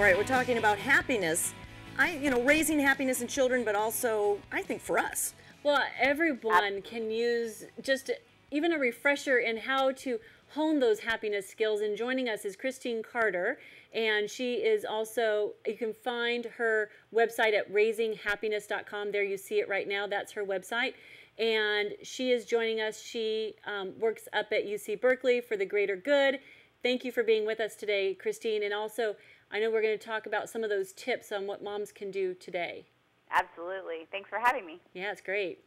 right, we're talking about happiness. Raising happiness in children, but also, I think, for us. Well, everyone can use just even a refresher in how to hone those happiness skills. And joining us is Christine Carter, and she is also, you can find her website at RaisingHappiness.com. There you see it right now. That's her website. And she is joining us. She works up at UC Berkeley for the greater good. Thank you for being with us today, Christine. And also, I know we're going to talk about some of those tips on what moms can do today. Absolutely. Thanks for having me. Yeah, it's great.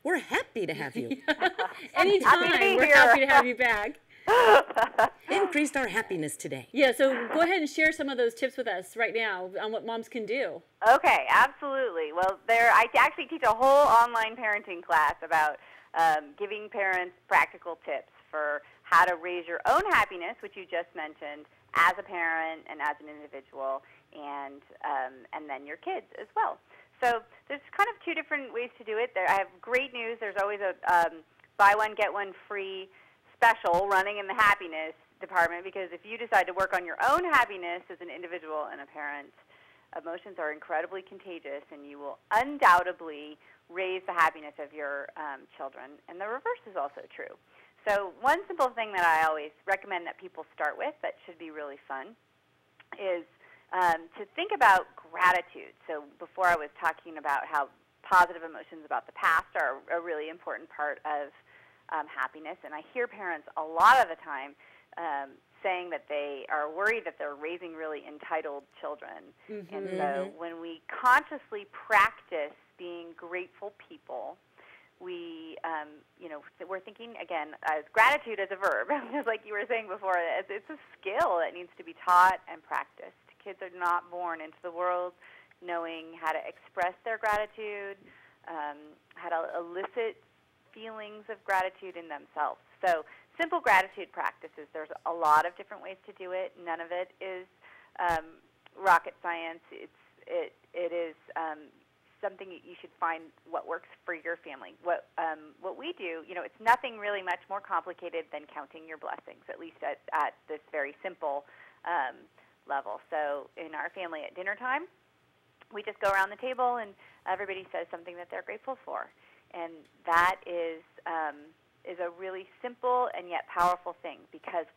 We're happy to have you. Anytime, we're happy to have you back. Increased our happiness today. Yeah, so go ahead and share some of those tips with us right now on what moms can do. Okay, absolutely. Well, I actually teach a whole online parenting class about giving parents practical tips for how to raise your own happiness, which you just mentioned, as a parent and as an individual, and then your kids as well. So there's kind of two different ways to do it. I have great news. There's always a buy one, get one free special running in the happiness department, because if you decide to work on your own happiness as an individual and a parent, emotions are incredibly contagious, and you will undoubtedly raise the happiness of your children. And the reverse is also true. So one simple thing that I always recommend that people start with that should be really fun is to think about gratitude. So before I was talking about how positive emotions about the past are a really important part of happiness, and I hear parents a lot of the time saying that they are worried that they're raising really entitled children. Mm-hmm. And so when we consciously practice being grateful people, we're thinking, again, as gratitude as a verb, just like you were saying before. It's a skill that needs to be taught and practiced. Kids are not born into the world knowing how to express their gratitude, how to elicit feelings of gratitude in themselves. So simple gratitude practices, there's a lot of different ways to do it. None of it is rocket science. It is something you should find what works for your family. What we do, it's nothing really much more complicated than counting your blessings, at least at this very simple level. So in our family at dinner time, we just go around the table and everybody says something that they're grateful for. And that is a really simple and yet powerful thing, because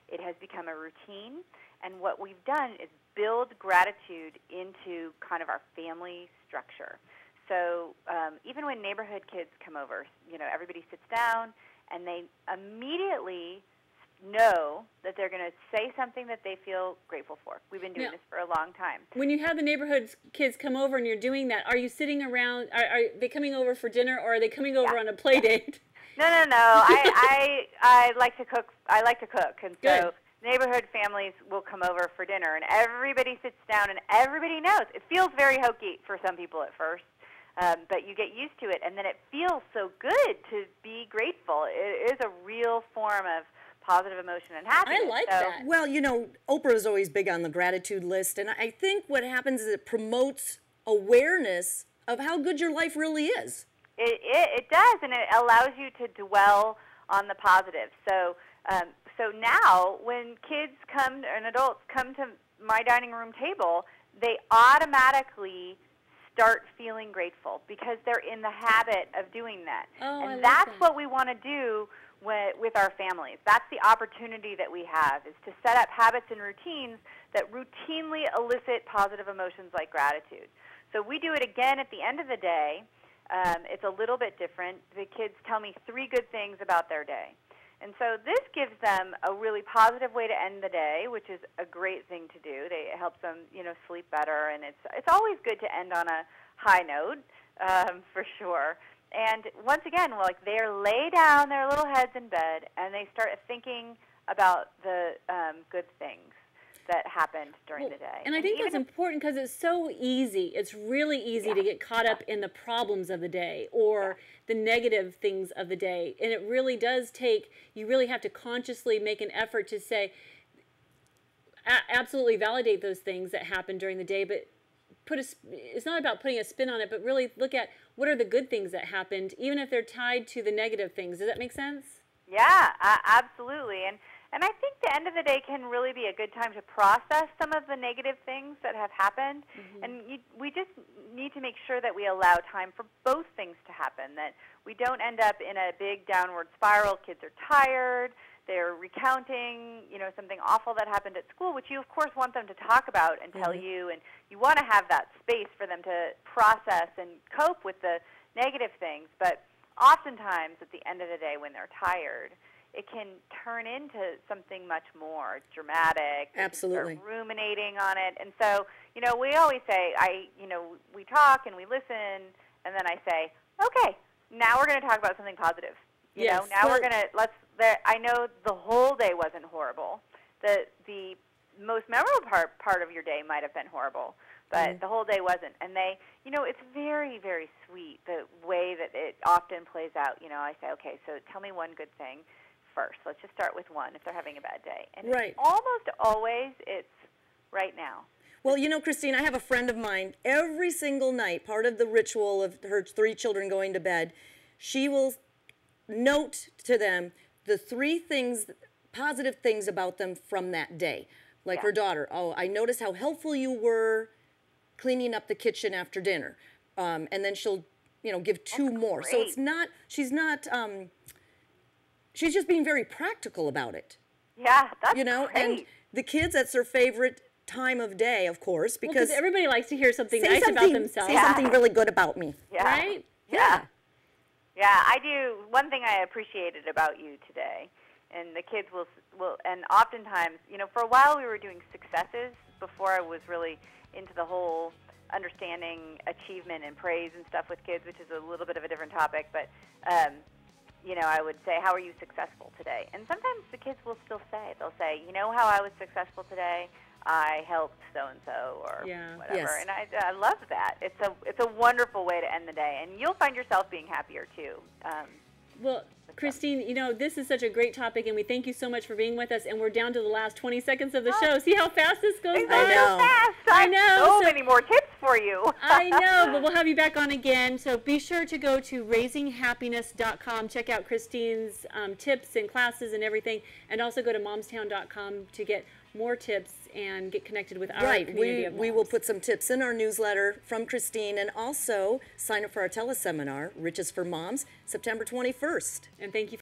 it has become a routine. And what we've done is build gratitude into kind of our family structure. So even when neighborhood kids come over, everybody sits down and they immediately know that they're going to say something that they feel grateful for. We've been doing this for a long time. When you have the neighborhood kids come over and you're doing that, are you sitting around, are they coming over for dinner, or are they coming over on a play date? No. I like to cook. And so neighborhood families will come over for dinner, and everybody sits down, and everybody knows. It feels very hokey for some people at first, but you get used to it, and then it feels so good to be grateful. It is a real form of positive emotion and happiness. I like that. Well, Oprah is always big on the gratitude list, and I think what happens is it promotes awareness of how good your life really is. It does, and it allows you to dwell on the positive. So now when kids come and adults come to my dining room table, they automatically start feeling grateful because they're in the habit of doing that. And that's what we want to do with our families. That's the opportunity that we have, is to set up habits and routines that routinely elicit positive emotions like gratitude. So we do it again at the end of the day. It's a little bit different. The kids tell me 3 good things about their day. And so this gives them a really positive way to end the day, which is a great thing to do. It helps them, sleep better, and it's always good to end on a high note, for sure. And once again, they lay down their little heads in bed, and they start thinking about the good things that happened during the day. And I think that's important because it's so easy. It's really easy to get caught up in the problems of the day or the negative things of the day. And it really does take, you really have to consciously make an effort to say, absolutely validate those things that happened during the day, but it's not about putting a spin on it, but really look at what are the good things that happened, even if they're tied to the negative things. Does that make sense? Yeah, absolutely. And And I think the end of the day can really be a good time to process some of the negative things that have happened. And we just need to make sure that we allow time for both things to happen, that we don't end up in a big downward spiral. Kids are tired. They're recounting, something awful that happened at school, which you, of course, want them to talk about and tell you. And you want to have that space for them to process and cope with the negative things. But oftentimes, at the end of the day, when they're tired, it can turn into something much more dramatic. Absolutely. Start ruminating on it. And so, we always say, we talk and we listen, and then I say, okay, now we're going to talk about something positive. Now we're going to, I know the whole day wasn't horrible. The most memorable part of your day might have been horrible, but the whole day wasn't. And it's very, very sweet the way that it often plays out. I say, okay, so tell me one good thing first. Let's just start with one if they're having a bad day. And almost always it's right now. Well, Christine, I have a friend of mine, every single night, part of the ritual of her 3 children going to bed, she will note to them the 3 positive things about them from that day. Like her daughter, I noticed how helpful you were cleaning up the kitchen after dinner. And then she'll, give 2 more. Great. So she's just being very practical about it. Yeah, that's great. And the kids, that's their favorite time of day, of course, because everybody likes to hear something nice about themselves. Say something really good about me. Yeah. Right? Yeah. Yeah, I do. One thing I appreciated about you today, and the kids will, and oftentimes, for a while we were doing successes before I was really into the whole understanding achievement and praise and stuff with kids, which is a little bit of a different topic, but I would say, how are you successful today? And sometimes the kids will still say, they'll say, how I was successful today? I helped so-and-so or whatever. Yes. And I love that. It's a wonderful way to end the day. And you'll find yourself being happier, too. Well, Christine, this is such a great topic, and we thank you so much for being with us. And we're down to the last 20 seconds of the show. See how fast this goes by? I know. Fast. I know. So many more tips for you. I know, but we'll have you back on again. So be sure to go to RaisingHappiness.com. Check out Christine's tips and classes and everything. And also go to momstown.com to get more tips and get connected with our community of moms. We will put some tips in our newsletter from Christine, and also sign up for our teleseminar, Riches for Moms, September 21st. And thank you.